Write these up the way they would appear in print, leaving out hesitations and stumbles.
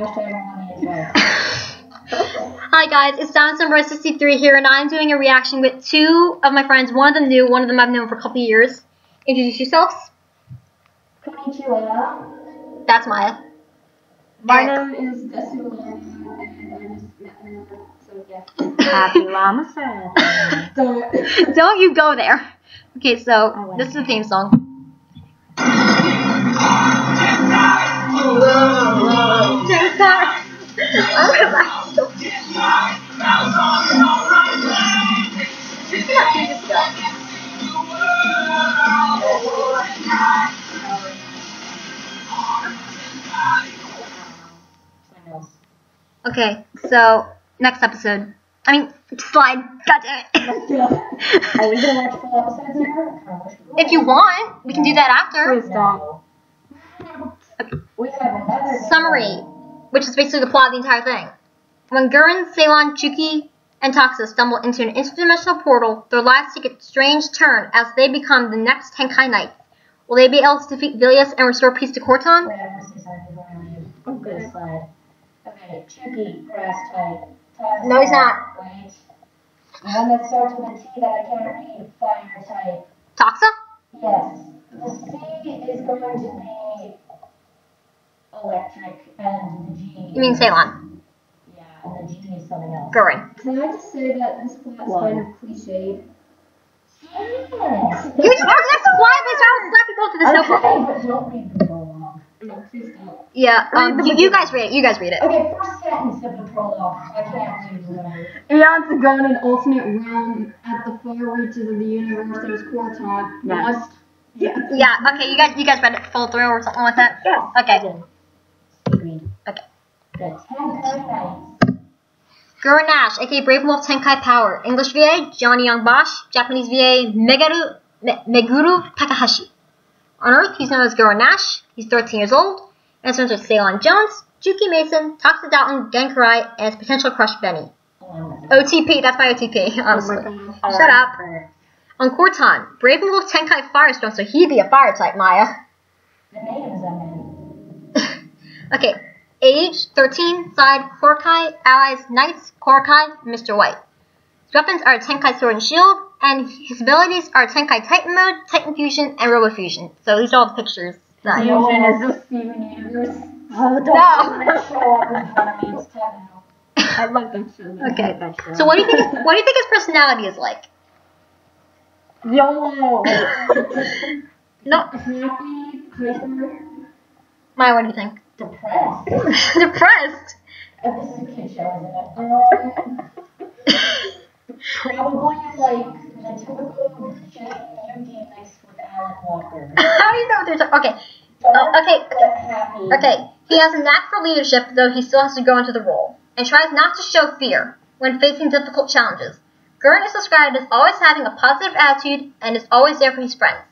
Hi guys, it's Dinosaur63 here, and I'm doing a reaction with two of my friends. One of them new, one of them I've known for a couple of years. Introduce yourselves. Konnichiwa. That's Maya. My name is DesuLlama, and I just met her, so yeah. Happy Llama Saturday. Don't you go there. Okay, so this is the theme song. Okay, so next episode. I mean, slide. God damn it. Are we gonna watch full episodes now? If you want, we can do that after. Please don't. Okay. We have another Summary, which is basically the plot of the entire thing. When Gurren, Ceylon, Chuki, and Toxa stumble into an interdimensional portal, their lives take a strange turn as they become the next Tenkai Knights. Will they be able to defeat Vilius and restore peace to Corton? Wait, I want to say something before I leave. Oh, good slide. Okay, Chuki, grass type. Toxa, No, he's not. Wait. The one that starts with a T that I can't read, fire type. Toxa? Yes. The C is going to be electric, and the G. You mean Ceylon? Yeah, and the G is something else. Gurren. Can I just say that this plot's kind of cliched? Yes. You just that's why they try to slap you both to the sofa. Okay, but don't read the prologue. No, please don't. Yeah, you guys read it. You guys read it. Okay, first sentence of the prologue. I can't read whatever. Eons ago in an alternate realm at the far reaches of the universe, there's Corton. Next. Yeah, okay, you guys read it full through or something like that? Yes. Okay. Agreed. Okay. The Tenkai Knights. Gurren Nash, aka Brave Wolf Tenkai Power. English VA, Johnny Young Bosch. Japanese VA, Meguru Takahashi. On Earth, he's known as Gurren Nash. He's 13 years old. And is friends with Ceylon Jones, Juki Mason, Toxa Dalton, Genkarai, and his potential crush Benny. OTP, that's my OTP, honestly. Shut up. On Corton, Brave Wolf Tenkai Firestone, so he'd be a fire type, Maya. The names I meant. Okay, age 13, side Korkai, allies Knights, Korkai, Mr. White. His weapons are Tenkai Sword and Shield, and his abilities are Tenkai Titan Mode, Titan Fusion, and Robo Fusion. So these are all the pictures. That Fusion is the Steven Universe. Oh, Don't show up in front of me. It's technical. I love that show. Okay. So what do you think his personality is like? YOLO. No. Happy, hyper. Maya, what do you think? Depressed. Depressed. This is a kid show, isn't it? Probably like the typical Yuki mixed with Alan Walker. How do you know there's okay? Happy. Okay. He has a knack for leadership, though he still has to go into the role, and tries not to show fear when facing difficult challenges. Gurren is described as always having a positive attitude and is always there for his friends.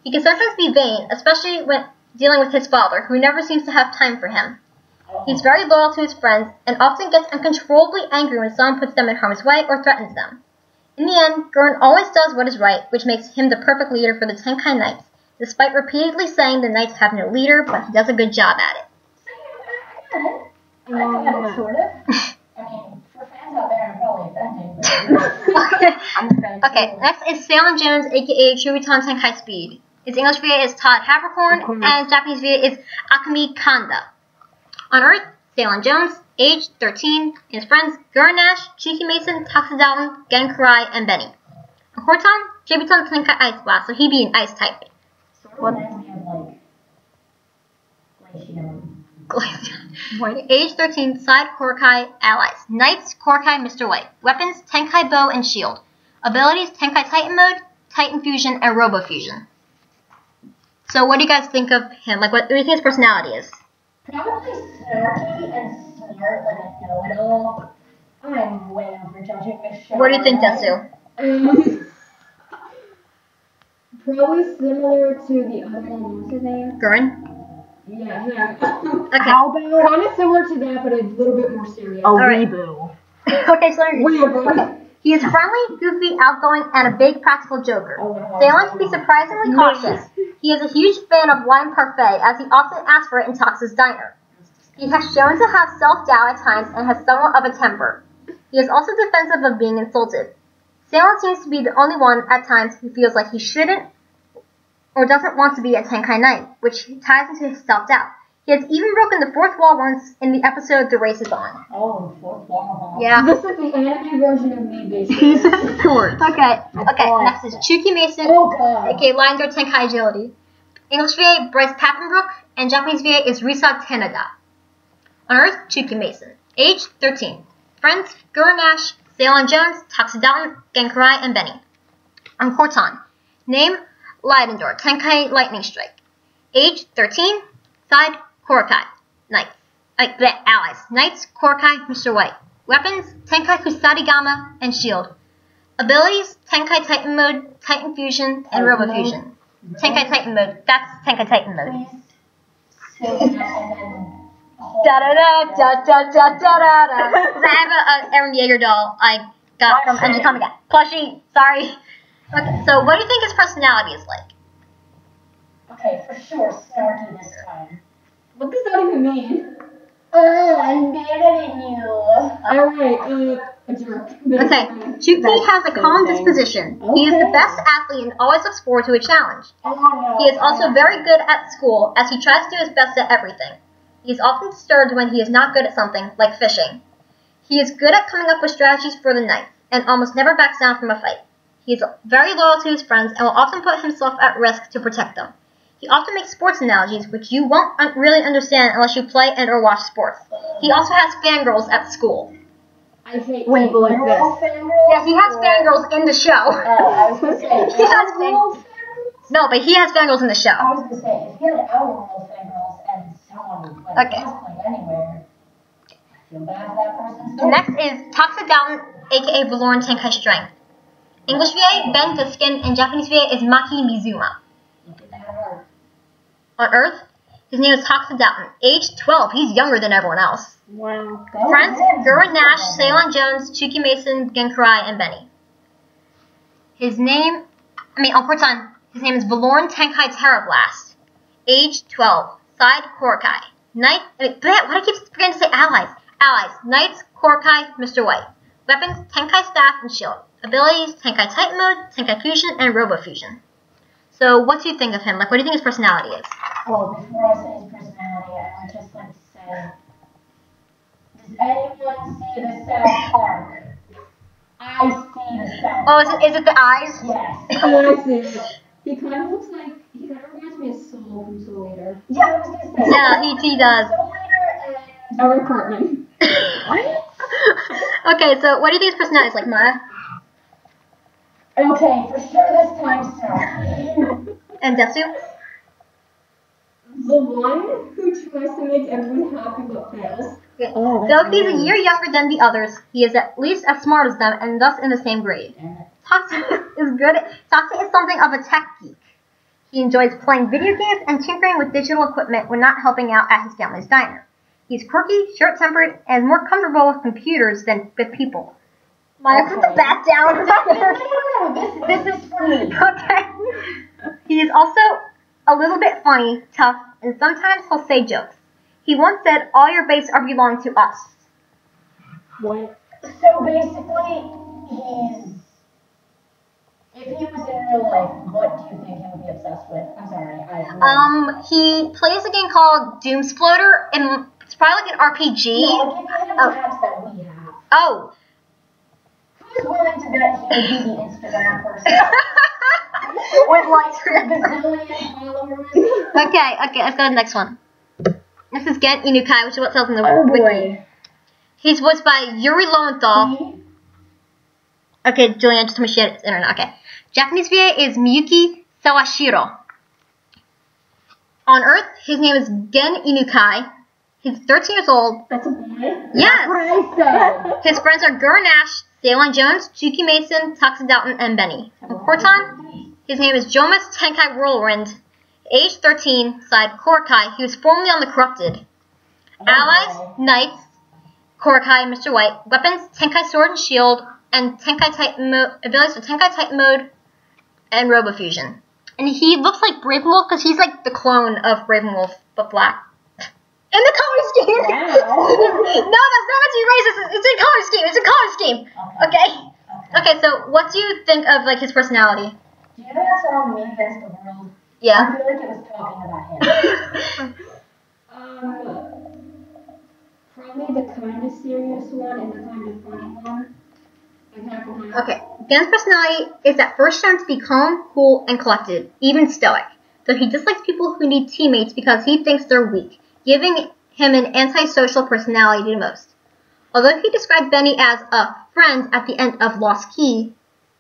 He can sometimes be vain, especially when dealing with his father, who never seems to have time for him. He's very loyal to his friends and often gets uncontrollably angry when someone puts them in harm's way or threatens them. In the end, Gurren always does what is right, which makes him the perfect leader for the Tenkai Knights, despite repeatedly saying the Knights have no leader, but he does a good job at it. I got it, sort of. I mean, for fans out there, I'm probably offending. Okay, next is Ceylon Jones, aka Shubiton Tenkai Speed. His English VA is Todd Habercorn, and his Japanese VA is Akemi Kanda. On Earth, Ceylon Jones, age 13, his friends Gurren Nash, Chuki Mason, Toxa Dalton, Genkarai, and Benny. On Corton, Shubiton Tenkai Ice Blast, so he'd be an ice type. Sort of reminds me of, Glaceon. Age 13, side Korkai, allies. Knights, Korkai, Mr. White. Weapons, Tenkai Bow and Shield. Abilities, Tenkai Titan Mode, Titan Fusion, and Robo Fusion. So what do you guys think of him? Like, what do you think his personality is? Probably snarky and smart, like I know it all. I'm way overjudging this show. What do you think, Desu? Probably similar to the other one. What's his name? Gurren? Yeah. Okay. Kind of similar to that, but a little bit more serious. Oh, right. Weeboo. Okay, so he is friendly, goofy, outgoing, and a big practical joker. Ceylon can be surprisingly cautious. He is a huge fan of wine parfait, as he often asks for it in Toxa's diner. He has shown to have self-doubt at times and has somewhat of a temper. He is also defensive of being insulted. Seilan seems to be the only one at times who feels like he shouldn't or doesn't want to be a Tenkai Knight, which ties into his self-doubt. He has even broken the fourth wall once in the episode The Race Is On. Oh, the fourth wall. Yeah. This is the anime version of me, basically. Okay, next is Chuki Mason, aka Lions or Tenkai Agility. English VA, Bryce Papenbrook, and Japanese VA is Risa Tenada. On Earth, Chuki Mason. Age, 13. Friends, Gurren Nash, Seilan Jones, Taxidalton, Genkarai, and Benny. On Corton. Name, Leidendor, Tenkai Lightning Strike. Age, 13. Side, Korakai. Knights. Allies. Knights, Korakai, Mr. White. Weapons, Tenkai Kusarigama, and Shield. Abilities, Tenkai Titan Mode, Titan Fusion, and Robo Fusion. Tenkai Titan Mode. That's Tenkai Titan Mode. Da-da-da-da-da-da-da-da. I have an Eren Yeager doll I got from NG Comic Guy. Plushie, sorry. Okay, so what do you think his personality is like? Okay, for sure, snarky this time. What does that even mean? I'm better than you. Alright, a jerk. Okay, Chuki has a calm disposition. He is the best athlete and always looks forward to a challenge. Oh no. He is also very good at school as he tries to do his best at everything. He is often disturbed when he is not good at something, like fishing. He is good at coming up with strategies for the night, and almost never backs down from a fight. He is very loyal to his friends and will often put himself at risk to protect them. He often makes sports analogies, which you won't really understand unless you play and or watch sports. He also has fangirls at school. I hate people like this. Yeah, he has fangirls in the show. I was gonna say, He has fangirls. No, but he has fangirls in the I show. was gonna say, if he had Outworld fangirls and someone like Okay. cosplaying anywhere, I feel bad for that person. Next is Taxidalton, aka Valoran Tenkai Strength. English VA, Ben Fiskin, and Japanese VA is Maki Mizuma. Look at that art. On Earth, his name is Taxidalton. Age 12, he's younger than everyone else. Wow. Friends, Gurren Nash, Seilan Jones, Chuki Mason, Genkarai, and Benny. On Corton, his name is Valoran Tenkai Terrablast. Age 12. Side, Korakai. Why do I keep forgetting to say allies? Allies, Knights, Korakai, Mr. White. Weapons, Tenkai Staff and Shield. Abilities, Tenkai Titan Mode, Tenkai Fusion, and Robo Fusion. So, what do you think of him? What do you think his personality is? Well, before I say his personality, I would just like to say, does anyone see the South Park? I see the South Oh, Park. is it the eyes? Yes. Oh, I see. He kind of reminds me of Soul from Soul Eater. Yeah, I was gonna say. Yeah, he does. Soul Eater and Eric Cartman. Okay, so what do you think his personality is like, Maya? okay, for sure this time, sir. And Desu? The one who tries to make everyone happy but fails. Okay. Oh, Though he's a year younger than the others, he is at least as smart as them and thus in the same grade. Toxic is something of a tech geek. He enjoys playing video games and tinkering with digital equipment when not helping out at his family's diner. He's quirky, short-tempered, and more comfortable with computers than with people. Maya, put the bat down. No, this is for me. Okay. He is also a little bit funny, tough, and sometimes he'll say jokes. He once said, "All your babes are belong to us." What? So basically, if he was in real life, what do you think he would be obsessed with? I'm sorry, He plays a game called Doomsploder, and it's probably like an RPG. No, I'll give you the tabs that we have. Oh. Who's willing to bet he would be the Instagram person? With lights. Bazillion followers. Okay, let's go to the next one. This is Gen Inukai, which is what tells in the wiki. Boy. He's voiced by Yuri Lowenthal. Okay, Julianne just told me she had internet. Okay. Japanese VA is Miyuki Sawashiro. On Earth, his name is Gen Inukai. He's 13 years old. That's a boy? Yes! I said. His friends are Gurren Nash, Seilan Jones, Chuki Mason, Taxidalton, and Benny. On Corton, his name is Jomas Tenkai Whirlwind. Age 13, side Korakai. He was formerly on the Corrupted. Allies, Knights, Korakai, Mr. White. Weapons, Tenkai Sword and Shield, and Tenkai Titan Mode. Abilities for Tenkai Titan Mode and Robo Fusion. And he looks like Ravenwolf because he's like the clone of Ravenwolf, but black. And the color scheme. Wow. No, that's not meant to be racist. It's a color scheme. It's a color scheme. Okay. So what do you think of like his personality? Do you know that song Me Against the World? Yeah. I feel like it was talking about him. Probably the kind of serious one and the kind of funny one. Like half and half. Okay. Gen's personality is at first shown to be calm, cool, and collected, even stoic. Though he dislikes people who need teammates because he thinks they're weak, giving him an antisocial personality to most. Although he described Benny as a friend at the end of Lost Key,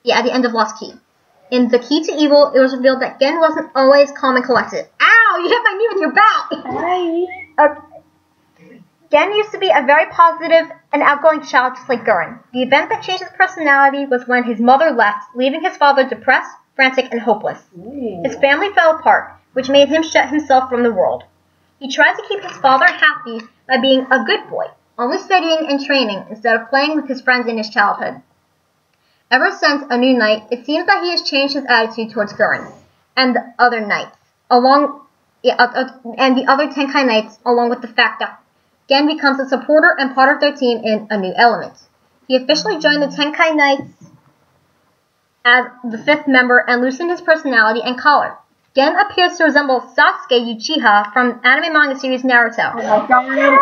in The Key to Evil, it was revealed that Gen wasn't always calm and collected. Ow! You hit my knee with your bat! Okay. Gen used to be a very positive and outgoing child just like Gurren. The event that changed his personality was when his mother left, leaving his father depressed, frantic, and hopeless. His family fell apart, which made him shut himself from the world. He tried to keep his father happy by being a good boy, only studying and training instead of playing with his friends in his childhood. Ever since A New Night, it seems that he has changed his attitude towards Gurren and the other knights, and the other Tenkai Knights, along with the fact that Gen becomes a supporter and part of their team in A New Element. He officially joined the Tenkai Knights as the 5th member and loosened his personality and collar. Gen appears to resemble Sasuke Uchiha from anime manga series Naruto. Oh my god.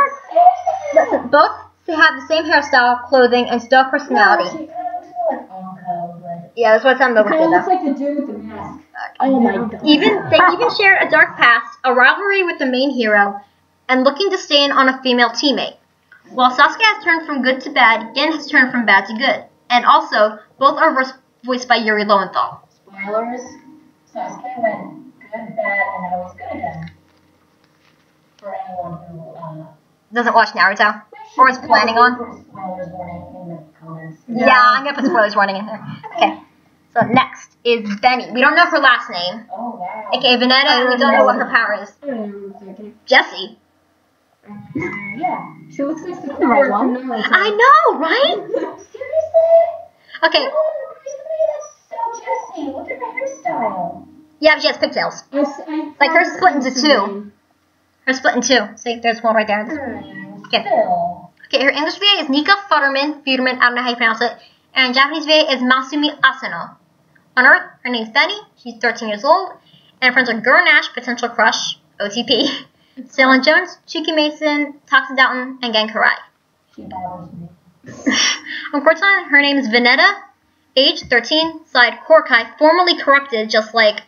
Listen, both have the same hairstyle, clothing, and stoic personality. She kind of looks more like Anko, but... Yeah, that's what it sounded It kind of looks like. like the dude with the mask. Oh my god. They even share a dark past, a rivalry with the main hero, and looking to stay on a female teammate. While Sasuke has turned from good to bad, Gen has turned from bad to good. And also, both are voiced by Yuri Lowenthal. Spoilers, Sasuke went good, bad, and now he's good again. For anyone who, Doesn't watch Naruto? Or is planning on? Spoilers warning in the comments. Yeah, I'm gonna put spoilers warning in there. Okay, so next is Benny. We don't know her last name. Oh, wow. Okay, Vanetta, and we don't know what her power is. Jessie. Yeah. She looks like the right one. I know, right? Seriously? Okay, No one agrees with me. That's so Jessie. Look at her hairstyle. yeah, but she has pigtails. Like hers split into two. Her split in two. See, there's one right there. Okay. Still. Okay, her English VA is Nika Futterman, I don't know how you pronounce it, and Japanese VA is Masumi Asano. On Earth, her name's Benny, she's 13 years old, and friends are Gurren Ash, potential crush, OTP, Salem Jones, Chuki Mason, Toxin Dalton, and Gen Karai. She bothers me. On Corton, her name is Vanetta, age 13, side Korkai, formerly corrupted just like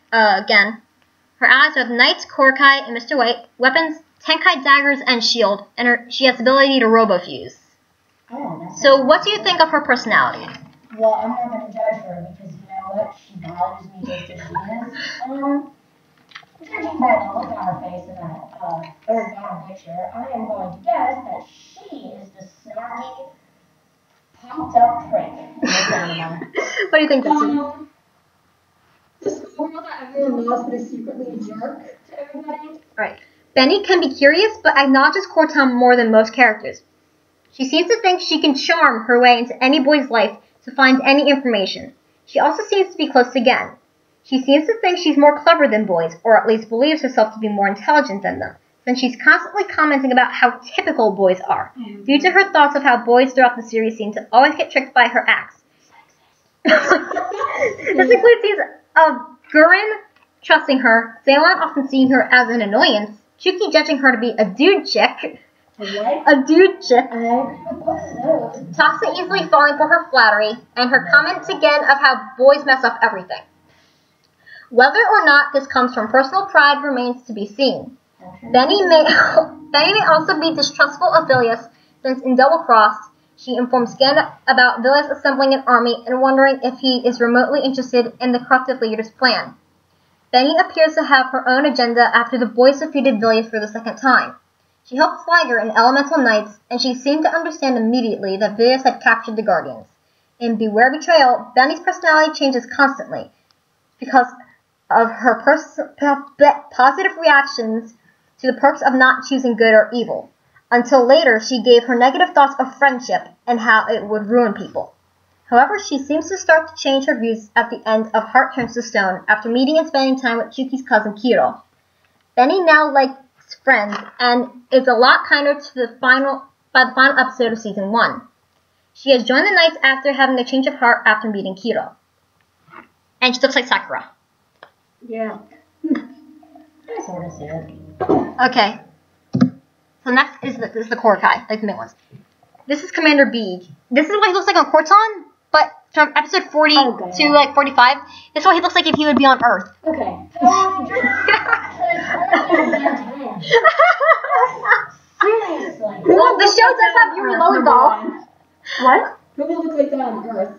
Gen. Her allies are the Knights, Korkai, and Mr. White, weapons, Tenkai daggers, and shield, and she has the ability to robo-fuse. Oh, that's So what do you think of her personality? Well, I'm not going to judge her because you know what? She bothers me just as she is. Judging by the look on her face in that third bottom picture, I am going to guess that she is the snarky, pumped up prick. What do you think, Desu? The schoolgirl that everyone loves but is secretly a jerk to everybody. Right. Benny can be curious, but acknowledges Corton more than most characters. She seems to think she can charm her way into any boy's life to find any information. She also seems to be close to Gen. She seems to think she's more clever than boys, or at least believes herself to be more intelligent than them, since she's constantly commenting about how typical boys are, due to her thoughts of how boys throughout the series seem to always get tricked by her acts. This includes scenes of Gurren trusting her, Ceylon often seeing her as an annoyance, Chuki judging her to be a dude chick, What? a dude chick, I agree with both of those. Toxa easily falling for her flattery, and her comments again of how boys mess up everything. Whether or not this comes from personal pride remains to be seen. Benny may also be distrustful of Vilius, since in Double Crossed, she informs Gen about Vilius assembling an army and wondering if he is remotely interested in the corrupted leader's plan. Benny appears to have her own agenda after the boys defeated Vilius for the second time. She helped Flagger in Elemental Knights, and she seemed to understand immediately that Vilius had captured the Guardians. In Beware Betrayal, Benny's personality changes constantly because of her positive reactions to the perks of not choosing good or evil, until later she gave her negative thoughts of friendship and how it would ruin people. However, she seems to start to change her views at the end of Heart Turns to Stone after meeting and spending time with Chuki's cousin Kiro. Benny now likes friends, and is a lot kinder to the final episode of season 1. She has joined the Knights after having a change of heart after meeting Kiro. And she looks like Sakura. Yeah. I sort of see it. Okay. So next is the Korkai, like the main ones. This is Commander Beeg. This is what he looks like on Corton, but from episode 40 to like 45, this is what he looks like if he would be on Earth. Okay. Seriously. Well, the show does have Yuri Lowenthal. What? Who will look like that on Earth?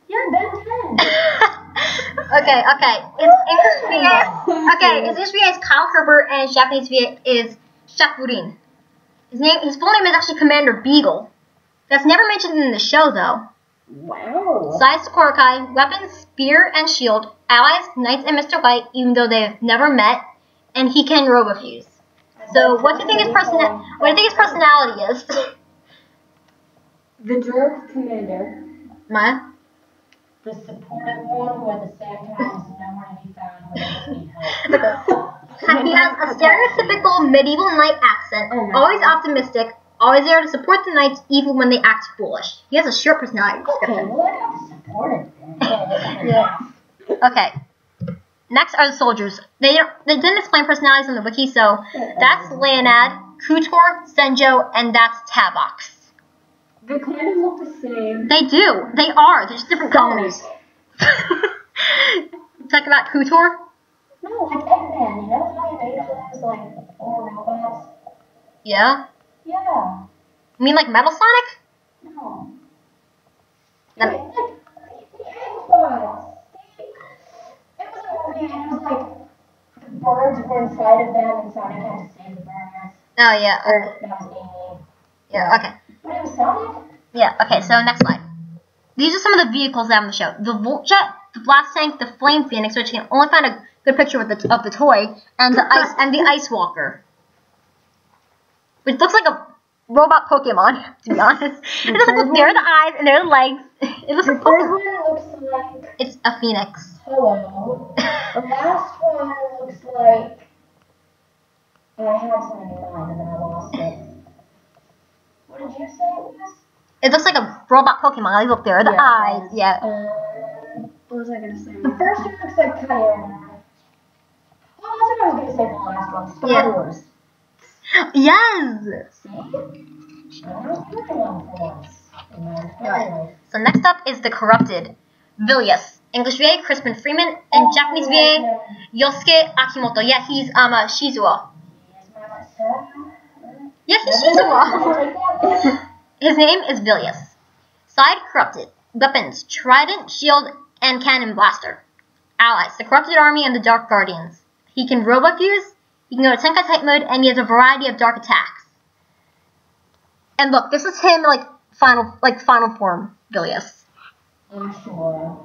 Yeah, Ben 10. Okay. His English VA is Kyle Herbert, and his Japanese VA is Shakurin. His full name is actually Commander Beagle. That's never mentioned in the show, though. Wow. Size Korkai, weapons, spear and shield, allies, Knights and Mr. White, even though they've never met, and he can robofuse. So, what do you think his personality is? The jerk commander. What? The supportive one who at the same time is nowhere to be found when they need help. He has a stereotypical medieval knight accent, always optimistic, always there to support the knights even when they act foolish. He has a short personality Okay, description. well, I got the supportive then. Yeah. Okay. Next are the soldiers. They didn't explain personalities on the wiki, so that's Leonad, Kutor, Senjo, and that's Tabox. They kind of look the same. They do. They are. They're just different colors. Talk about Kutor? No, like Eggman, you know how he made all those, like, 4 robots? Yeah. Yeah. You mean like Metal Sonic? No. Then- Like, the egg bots. It was a movie, and it was like, the birds were inside of them, and Sonic had to save the birds. Oh, yeah. Or, that was Amy. Yeah, okay. But it was Sonic? Yeah, okay, so next slide. These are some of the vehicles that have on the show. The Volt Jet, the Blast Tank, the Flame Phoenix, which you can only find a good picture of the toy, and the Ice Walker. Which looks like a robot Pokemon, to be honest. It doesn't look, there are the eyes and there are the legs. It looks like The first Pokemon. one looks like, It's a phoenix. hello. The last one looks like, I had something in mind and then I lost it. What did you say it was? It looks like a robot Pokemon. Like, look, there are the Yeah, it eyes. does. Yeah. What was I gonna say? The first one looks like Kyogre. Oh, that's what I was gonna say for the last one. Star Yeah. Wars. Yes! See? I'm not doing one for once in my entire life. So next up is the Corrupted. Vilius. English VA, Crispin Freeman. And Japanese VA, Yosuke Akimoto. Yeah, he's Shizuo. Yeah, he's Shizuo. His name is Vilius. Side Corrupted. Weapons, Trident, Shield, and Cannon Blaster. Allies, the Corrupted Army and the Dark Guardians. He can robofuse, he can go to Tenkai type mode, and he has a variety of dark attacks. And look, this is him final form, Vilius. Ashura.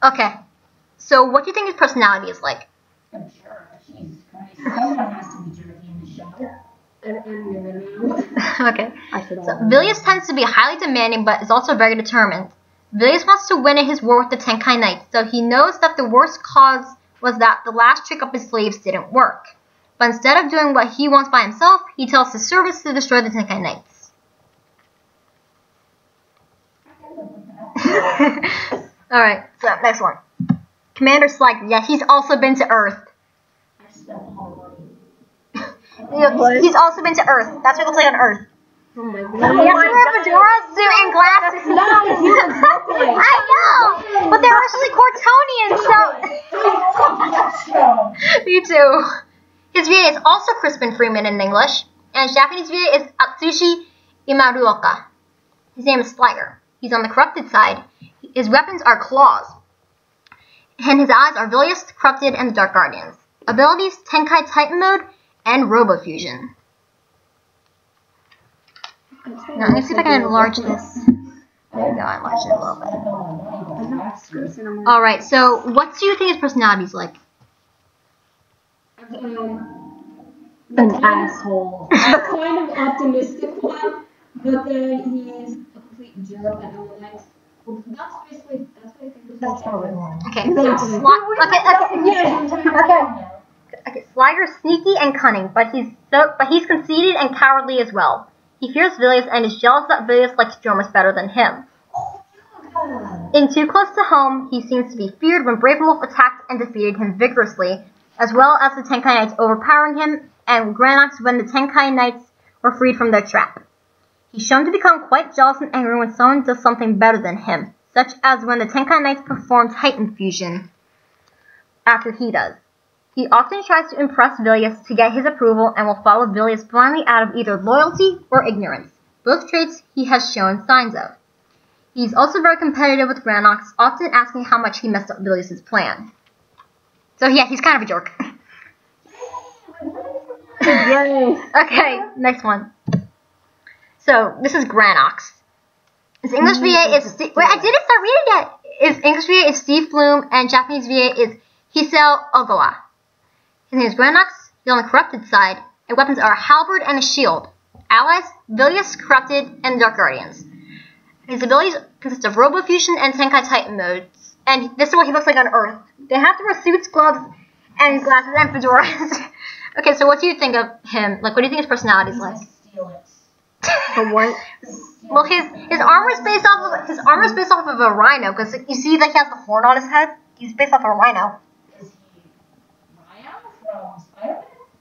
Okay. So what do you think his personality is like? A jerk. Jesus Christ. Someone has to be jerky in the show. I'm gonna know. Okay. I should So Vilius tends to be highly demanding, but is also very determined. Vilius wants to win in his war with the Tenkai Knights, so he knows that the worst cause was that the last trick up his sleeves didn't work. But instead of doing what he wants by himself, he tells his servants to destroy the Tenkai Knights. Alright, so next one. Commander Slag. Yeah, he's also been to Earth. I spent all the Yeah, he's also been to Earth. That's what it looks like on Earth. Oh my He god. has to wear a fedora suit and glasses. No, he looks lovely. I know, but they're actually Cortonians, so. Me too. His VA is also Crispin Freeman in English, and his Japanese VA is Atsushi Imaruoka. His name is Sliger. He's on the corrupted side. His weapons are claws, and his eyes are Vilius, Corrupted, and the Dark Guardians. Abilities: Tenkai Titan mode and Robofusion. Now, let me see if I can enlarge this. There we go, I enlarged it a little bit. Alright, so what do you think his personality is like? An asshole. A kind of optimistic one, but then he's a complete jerk at all nights. That's basically, that's what I think. That's probably one. Okay, so Okay, Sliger's sneaky and cunning, but he's conceited and cowardly as well. He fears Villius and is jealous that Villius likes Jormus better than him. In Too Close to Home, he seems to be feared when Brave Wolf attacked and defeated him vigorously, as well as the Tenkai Knights overpowering him, and Granox when the Tenkai Knights were freed from their trap. He's shown to become quite jealous and angry when someone does something better than him, such as when the Tenkai Knights perform Titan Fusion after he does. He often tries to impress Villius to get his approval and will follow Villius blindly out of either loyalty or ignorance, both traits he has shown signs of. He's also very competitive with Granox, often asking how much he messed up Villius' plan. So yeah, he's kind of a jerk. Yay. Okay, next one. So, this is Granox. His English VA is... Wait, I didn't start reading yet! His English VA is Steve Flume, and Japanese VA is Hisao Ogawa. His name is Granox. He's on the corrupted side, and weapons are a halberd and a shield. Allies, Villius, Corrupted, and Dark Guardians. His abilities consist of Robo Fusion and Tenkai Titan modes, and this is what he looks like on Earth. They have to wear suits, gloves, and glasses, and fedoras. Okay, so what do you think of him? Like, what do you think his personality is like? The what? Well, his armor is based off of a rhino, because you see that he has the horn on his head. He's based off of a rhino. Is he Ryan from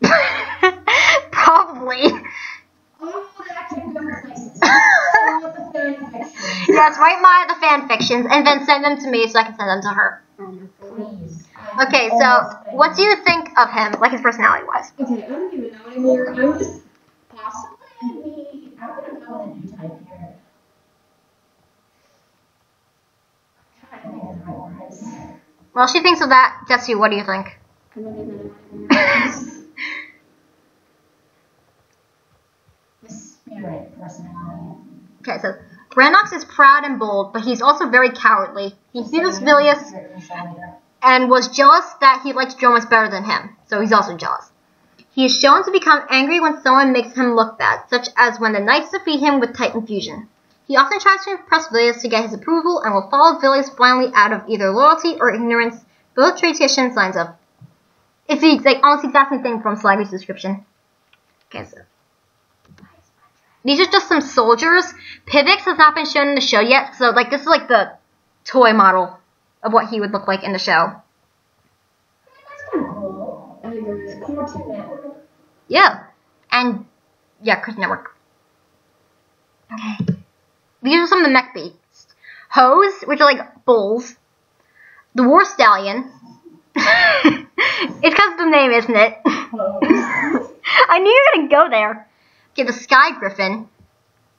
Spider-Man? Probably. Oh, that can go places. So with the fan fiction. Yes, write the fan fictions and then send them to me so I can send them to her. Please. Okay, so what do you think of him, like his personality-wise? Okay, I don't even know anymore. I'm just Possibly I'm gonna go with a new type here. I'm trying to think of the right words. Well, she thinks of that. Desu, what do you think? I don't even know anymore. The spirit personality. Okay, so Granox is proud and bold, but he's also very cowardly. He fears Villius and was jealous that he liked Jormus better than him, so he's also jealous. He is shown to become angry when someone makes him look bad, such as when the Knights defeat him with Titan Fusion. He often tries to impress Villius to get his approval and will follow Villius blindly out of either loyalty or ignorance, both traits he has shown signs of. It's almost the exact same thing from Sliger's description. Okay, so these are just some soldiers. Pivix has not been shown in the show yet, so this is like the toy model of what he would look like in the show. That's kind of cool. I agree with it. Cartoon Network. Yeah. And, yeah, Cartoon Network. Okay. These are some of the mech beasts. Hoes, which are like bulls. The War Stallion. It's because of the name, isn't it? I knew you were going to go there. Okay, the Sky Griffin.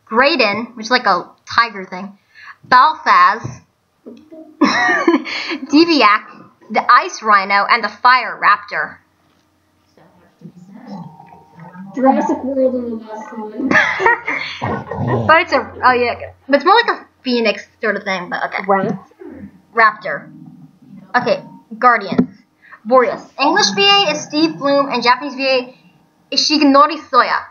Graydon, which is like a tiger thing. Balthaz. Deviac. The Ice Rhino, and the Fire Raptor. Jurassic World in the last one. But it's but it's more like a phoenix sort of thing, but okay. Raptor. Okay, Guardians. Boreas. English VA is Steve Bloom, and Japanese VA is Shigenori Soya.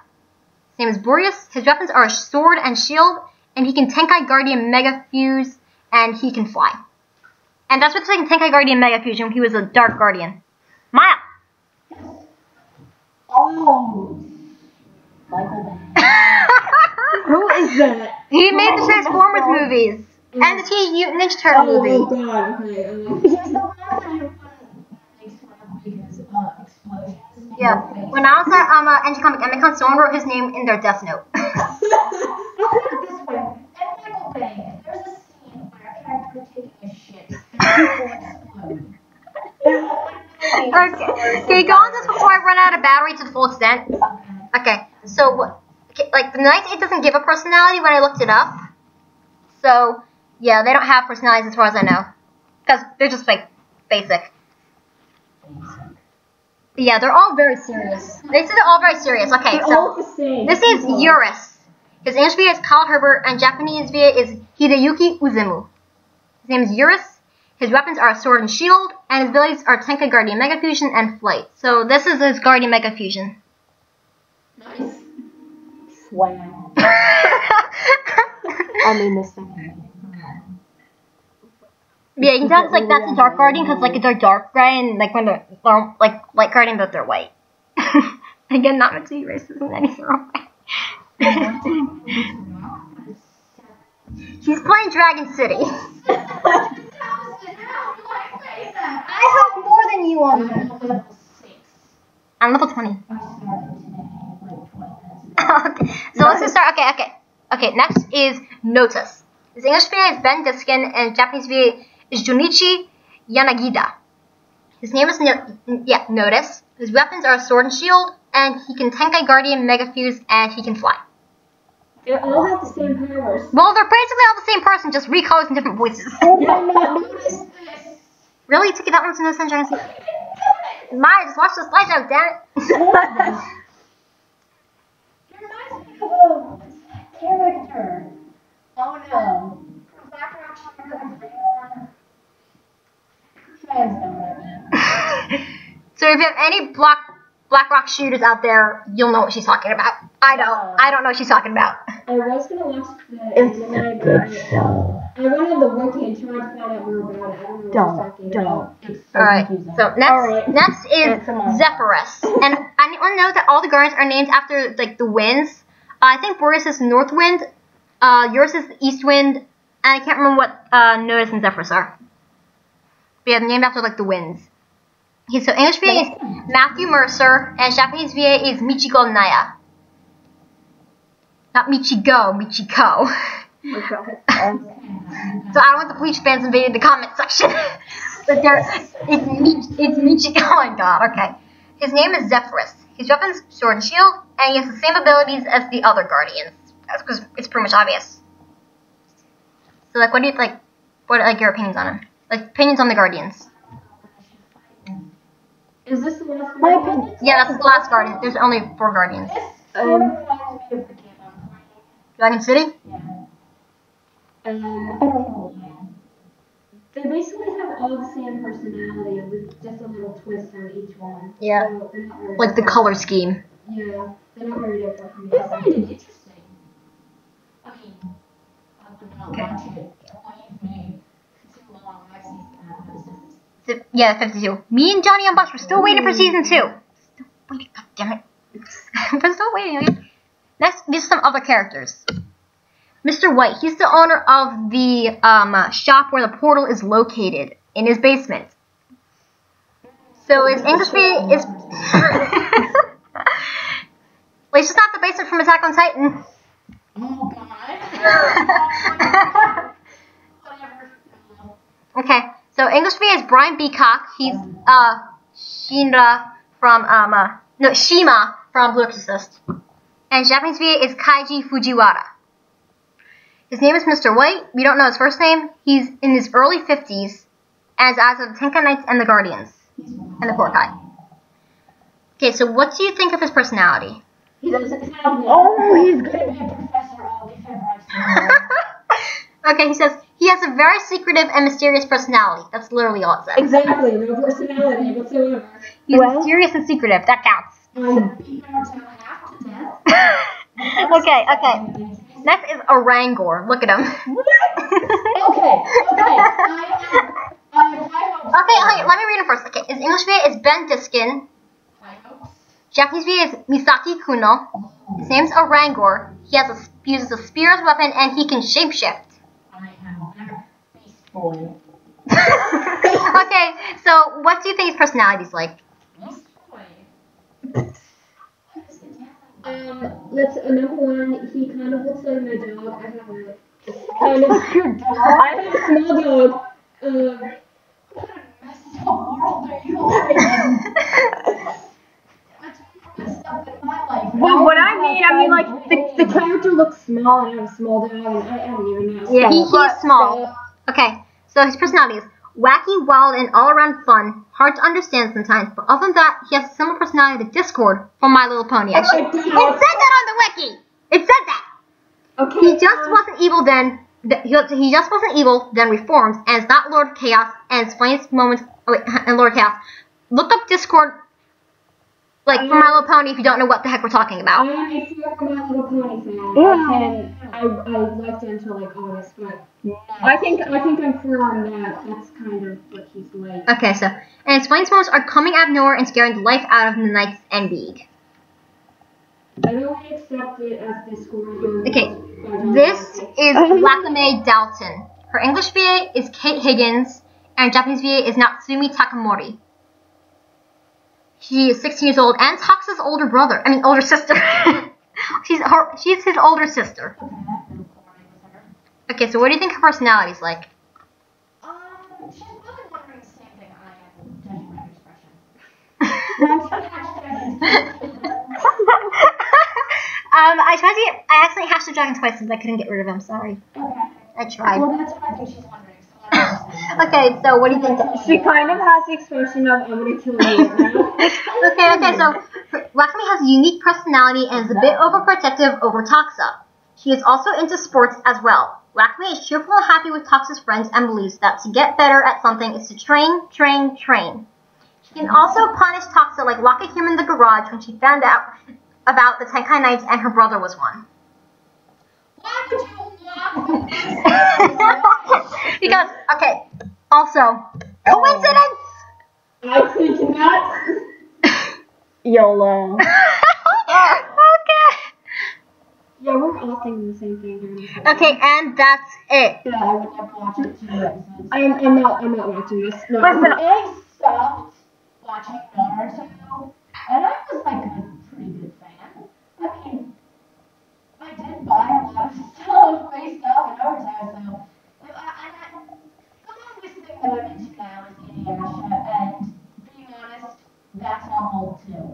His name is Boreas. His weapons are a sword and shield, and he can Tenkai Guardian Mega Fuse, and he can fly. And that's what's like Tenkai Guardian Mega Fusion. He was a Dark Guardian. Maya! Oh. Michael Bay. Who is that? He made the Transformers movies. And the Teenage Mutant Ninja Turtle movie. Oh god, okay. He's the one that everyone makes fun of because explosions. Yeah. When I was at Engine Comic Emicon, someone wrote his name in their Death Note. I'll put it this way. In Michael Bay, there's a scene where a character is taking a shit and people explode. Okay, go on this before I run out of battery to the full extent. Okay, so like the Knights, it doesn't give a personality when I looked it up. So yeah, they don't have personalities as far as I know, because they're just like basic. But yeah, they're all very serious. They said they're all very serious. Okay, They're all the so same. this is Eurus. His English VA is Kyle Herbert, and Japanese VA is Hideyuki Uzumu. His name is Eurus. His weapons are a sword and shield, and his abilities are Tenkai Guardian Mega Fusion and Flight. So this is his Guardian Mega Fusion. Nice. Swag. I mean this thing. Yeah, you can tell it's like that's a dark guardian because like it's a dark gray and like when they're like light guardian but they're white. Again, not meant to be racist in any sort of way. She's playing Dragon City. I have more than you on that. I'm level 20. Okay, so let's just start. Okay, next is Notice. His English VA is Ben Diskin and Japanese VA is Junichi Yanagida. His name is Notice. His weapons are a sword and shield, and he can Tenkai Guardian, Mega Fuse, and he can fly. They all have the same powers. Well, they're basically all the same person, just recolors and different voices. Really? You took it that one to no sunshine? Maya, just watch the slideshow, damn it. It reminds me of a character. Oh no. From Black Rock Shooter and Greenhorn. Fans know what I mean. So if you have any Black Rock shooters out there, you'll know what she's talking about. I don't know what she's talking about. I was gonna watch the anime, but I went on the wiki and tried to find out more about it. I don't know what she's talking about. Alright, so next is Zephyrus. And I want to know that all the guardians are named after like the winds. I think Boreas is North Wind, yours is East Wind, and I can't remember what Notice and Zephyrus are. But yeah, they're named after like the winds. Okay, so English VA is Matthew Mercer, and Japanese VA is Michiko Naya. Not Michiko, Michiko. So I don't want the Bleach fans invading the comment section. But it's Michiko. Oh my god, okay. His name is Zephyrus. His weapons, sword and shield, and he has the same abilities as the other guardians. That's because it's pretty much obvious. So like, what are your opinions on him? Like, opinions on the guardians. Is this the last My one? opinion. Yeah, that's the last guardian. There's only 4 guardians. This sort of reminds me of the game I'm playing. Dragon City? Yeah. They basically have all the same personality with just a little twist on each one. Yeah. So they're not very Like the different. color scheme. Yeah, they're not very different from I each find other. it interesting. I mean, I would not watch it. Only if me too long. I've seen that. Yeah, 52. Me and Johnny and Bush were still waiting for season 2. Still waiting, god damn it. We're still waiting, okay? Next, these are some other characters. Mr. White, he's the owner of the shop where the portal is located, in his basement. So his English VA is... Well, it's just not the basement from Attack on Titan. Oh god. Whatever. Okay, so English VA is Brian Beacock. He's Shima from Blue Exorcist. And Japanese VA is Kaiji Fujiwara. His name is Mr. White. We don't know his first name. He's in his early 50s, as of Tenkai Knights and the Guardians, and the Korkai. Okay, so what do you think of his personality? He doesn't have He's good. Professor Oliver. Okay, he says, he has a very secretive and mysterious personality. That's literally all it says. Exactly, no personality whatsoever. He's mysterious and secretive. That counts. Okay. Next is Orangor. Look at him. Okay. Okay, let me read him first. Okay, his English VA is Ben Diskin. Japanese VA is Misaki Kuno. His name's Orangor. He uses a spear as a weapon, and he can shapeshift. I am a beast boy. Okay, so what do you think his personality's like? Beast boy. Let's number one. He kind of looks like my dog. I have a small dog. What a messed up world are you living in? Messed up in my life. Well, what I mean, like, The character looks small and I have a small dog, and I don't even know. Yeah, he's small. Okay, so his personality is wacky, wild, and all-around fun. Hard to understand sometimes, but other than that, he has a similar personality to Discord from My Little Pony. Actually, it said that on the wiki. It said that. Okay. He just wasn't evil then. He just wasn't evil, then reformed, and is not Lord Chaos, and explains moments. Oh wait, and Lord Chaos. Look up Discord. Like for My Little Pony, if you don't know what the heck we're talking about. I am a former My Little Pony fan. Yeah. I liked it until like August, but I think I'm firm on that. That's kind of what he's like. Okay, so and Explain's moments are coming out of nowhere and scaring the life out of the Knights and League. I only accept it as this score. Okay, this is Lakame Dalton. Her English VA is Kate Higgins, and Japanese VA is Natsumi Takamori. She is 16 years old and Toxa's older sister. She's his older sister. Okay, so what do you think her personality's like? She's probably wondering the same thing I am, judging my expression. I accidentally hashed the dragon twice since I couldn't get rid of him. Sorry. Okay. I tried. Well, that's what I think she's wondering. So Okay, so what do you think? She kind of has the expression of, I'm gonna kill you now. Okay, so Wakami has a unique personality and is a bit overprotective over Toxa. She is also into sports as well. Wakami is cheerful and happy with Toxa's friends and believes that to get better at something is to train, train, train. She can also punish Toxa like locking him in the garage when she found out about the Tenkai Knights and her brother was one. why would you lock Because, okay, also, coincidence! I think not. YOLO. Okay. Yeah, we're all thinking the same thing during this. Okay, and that's it. Yeah, I would never watch it 2 episodes. I'm not watching this. No. Listen, I stopped watching Naruto, and I was like a pretty good fan. I mean, I did buy a lot of stuff based off of Naruto, so the longest thing that I'm into now is Inuyasha, and being honest, that's on hold too.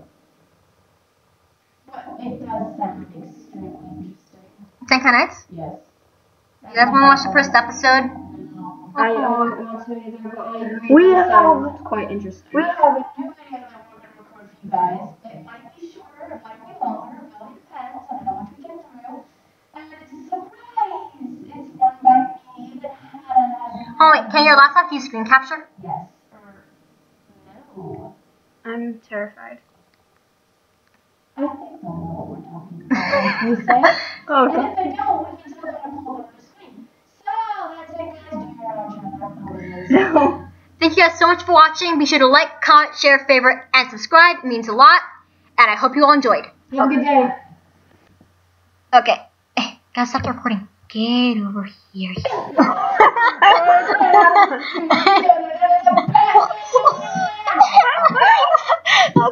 But it does sound extremely interesting. Tenkai Knights? Yes. You guys want to watch the first episode? I don't want to either, but I agree. We It have- sounds quite interesting. We have a new video that we're going to record for you guys. It might be shorter, it might be longer, it really depends on how much we get through. And it's a surprise! It's run by me, but Hannah. Oh wait, can your laptop use screen capture? Yes. Or no. I'm terrified. I think they'll know what we're talking about. You say? Okay. And if they don't, we can still kind of pull up the screen. So, that's it, guys. Do your own channel. No. Thank you guys so much for watching. Be sure to like, comment, share, favorite, and subscribe. It means a lot. And I hope you all enjoyed. Have a good day. Okay. Hey, gotta stop the recording. Get over here. Yeah.